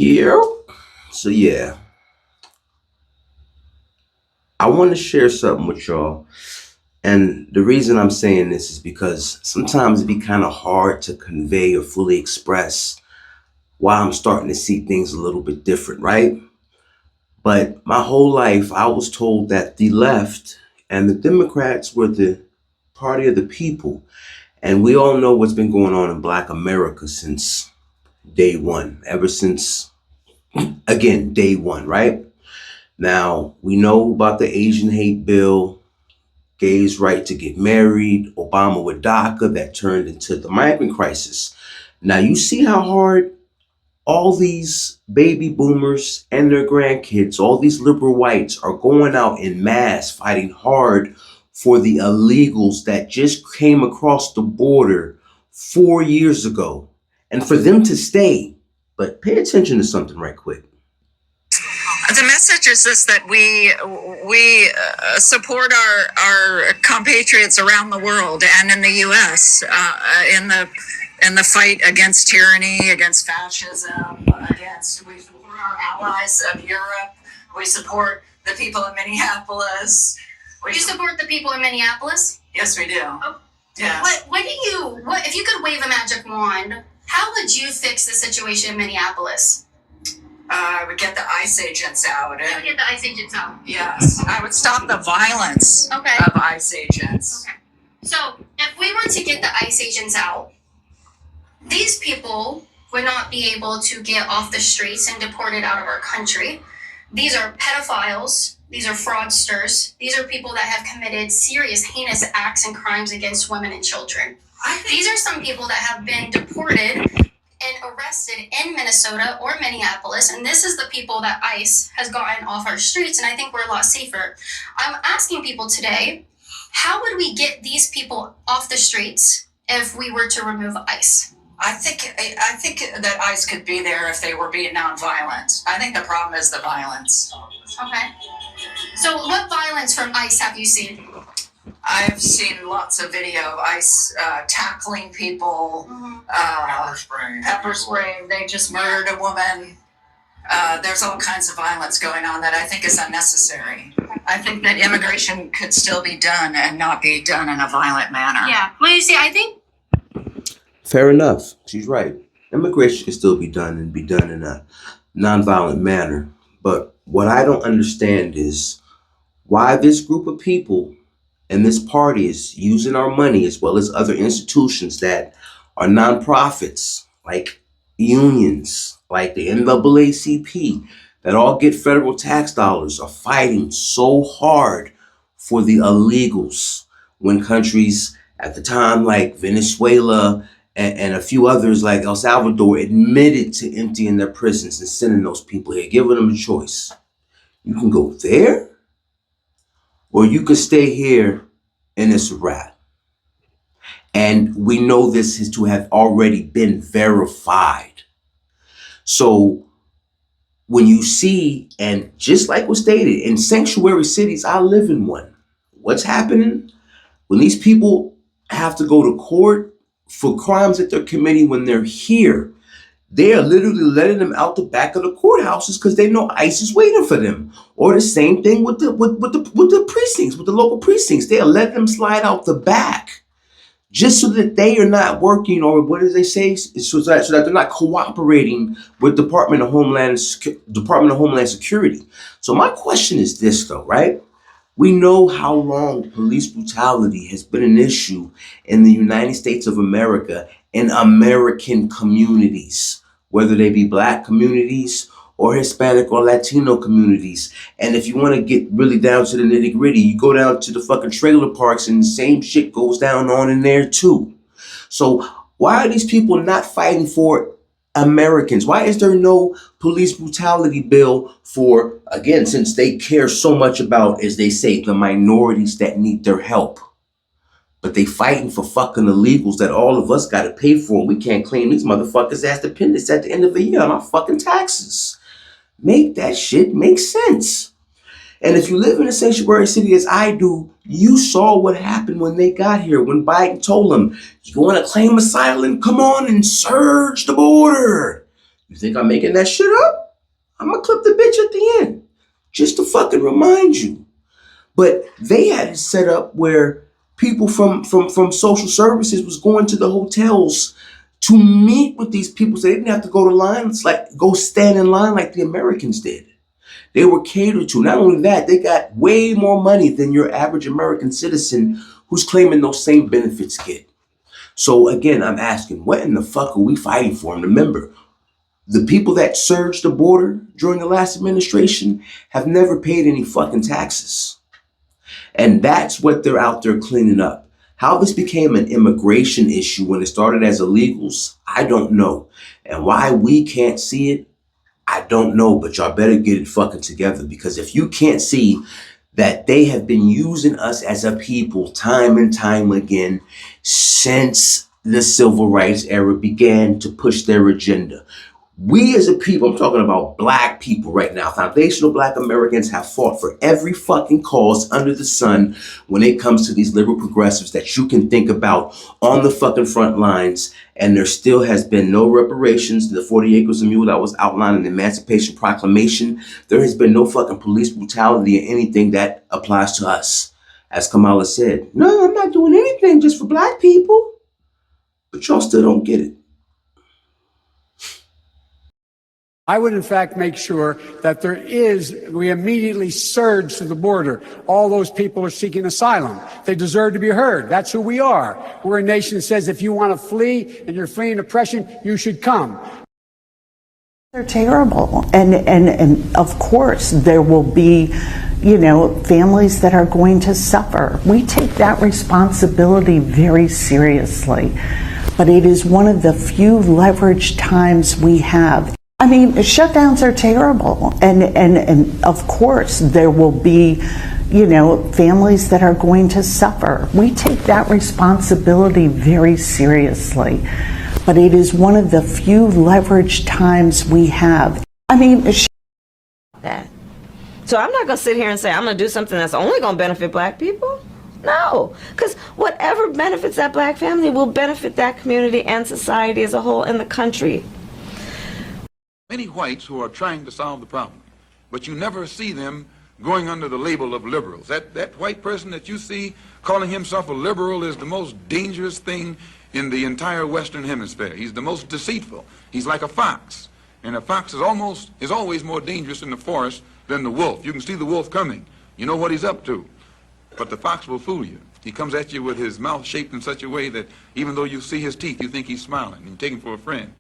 Yeah. So yeah, I want to share something with y'all. And the reason I'm saying this is because sometimes it be kind of hard to convey or fully express why I'm starting to see things a little bit different, right? But my whole life, I was told that the left and the Democrats were the party of the people. And we all know what's been going on in Black America since day one, ever since, again, day one, right? Now, we know about the Asian hate bill, gays' right to get married, Obama with DACA that turned into the migrant crisis. Now, you see how hard all these baby boomers and their grandkids, all these liberal whites are going out in mass fighting hard for the illegals that just came across the border 4 years ago and for them to stay. But pay attention to something right quick. The message is this: that we support our compatriots around the world and in the U.S. In the fight against tyranny, against fascism, we support our allies of Europe. We support the people in Minneapolis. You support the people in Minneapolis? Yes, we do. Oh. Yes. What if you could wave a magic wand, how would you fix the situation in Minneapolis? I would get the ICE agents out. You would get the ICE agents out? Yes. I would stop the violence of ICE agents. Okay. So if we were to get the ICE agents out, these people would not be able to get off the streets and deported out of our country. These are pedophiles. These are fraudsters. These are people that have committed serious, heinous acts and crimes against women and children. These are some people that have been deported and arrested in Minnesota or Minneapolis, and this is the people that ICE has gotten off our streets, and I think we're a lot safer. I'm asking people today, how would we get these people off the streets if we were to remove ICE? I think that ICE could be there if they were being nonviolent. I think the problem is the violence. Okay. So what violence from ICE have you seen? I've seen lots of video of ICE tackling people, pepper spraying. They just murdered a woman. There's all kinds of violence going on that I think is unnecessary. I think that immigration could still be done and not be done in a violent manner. Yeah. Well, you see, I think... Fair enough. She's right. Immigration can still be done and be done in a nonviolent manner. But what I don't understand is why this group of people and this party is using our money, as well as other institutions that are nonprofits, like unions, like the NAACP, that all get federal tax dollars, are fighting so hard for the illegals when countries at the time like Venezuela and a few others like El Salvador admitted to emptying their prisons and sending those people here, giving them a choice. You can go there, or you could stay here and it's a wrap. And we know this is to have already been verified. So when you see, and just like was stated, in sanctuary cities, I live in one. What's happening? When these people have to go to court for crimes that they're committing when they're here, they are literally letting them out the back of the courthouses because they know ICE is waiting for them. Or the same thing with the precincts, with the local precincts. They are letting them slide out the back just so that they are not working, or what do they say? So that they're not cooperating with Department of Homeland Security. So my question is this, though, right? We know how long police brutality has been an issue in the United States of America in American communities, whether they be Black communities or Hispanic or Latino communities. And if you want to get really down to the nitty gritty, you go down to the fucking trailer parks and the same shit goes down on in there too. So why are these people not fighting for Americans? Why is there no police brutality bill for, again, since they care so much about, as they say, the minorities that need their help? But they fighting for fucking illegals that all of us got to pay for, and we can't claim these motherfuckers as dependents at the end of the year on our fucking taxes. Make that shit make sense. And if you live in a sanctuary city as I do, you saw what happened when they got here, when Biden told them, you want to claim asylum? Come on and surge the border. You think I'm making that shit up? I'm gonna clip the bitch at the end just to fucking remind you. But they had it set up where people from social services was going to the hotels to meet with these people, so they didn't have to go to lines, like go stand in line like the Americans did. They were catered to. Not only that, they got way more money than your average American citizen who's claiming those same benefits get. So again, I'm asking, what in the fuck are we fighting for? And remember, the people that surged the border during the last administration have never paid any fucking taxes. And that's what they're out there cleaning up. How this became an immigration issue when it started as illegals, I don't know. And why we can't see it, I don't know. But y'all better get it fucking together, because if you can't see that they have been using us as a people time and time again since the civil rights era began to push their agenda. We as a people, I'm talking about black people right now, foundational black Americans have fought for every fucking cause under the sun when it comes to these liberal progressives that you can think about on the fucking front lines. And there still has been no reparations to the 40 acres of mule that was outlined in the Emancipation Proclamation. There has been no fucking police brutality or anything that applies to us. As Kamala said, no, I'm not doing anything just for black people. But y'all still don't get it. I would, in fact, make sure that we immediately surge to the border. All those people are seeking asylum. They deserve to be heard. That's who we are. We're a nation that says if you want to flee and you're fleeing oppression, you should come. They're terrible. And of course, there will be, families that are going to suffer. We take that responsibility very seriously. But it is one of the few leveraged times we have. I mean, shutdowns are terrible, and of course there will be, families that are going to suffer. We take that responsibility very seriously, but it is one of the few leveraged times we have. I mean, that. So I'm not going to sit here and say I'm going to do something that's only going to benefit black people. No, because whatever benefits that black family will benefit that community and society as a whole in the country. Many whites who are trying to solve the problem, but you never see them going under the label of liberals. That white person that you see calling himself a liberal is the most dangerous thing in the entire Western Hemisphere. He's the most deceitful. He's like a fox, and a fox is always more dangerous in the forest than the wolf. You can see the wolf coming. You know what he's up to, but the fox will fool you. He comes at you with his mouth shaped in such a way that even though you see his teeth, you think he's smiling, and you take him for a friend.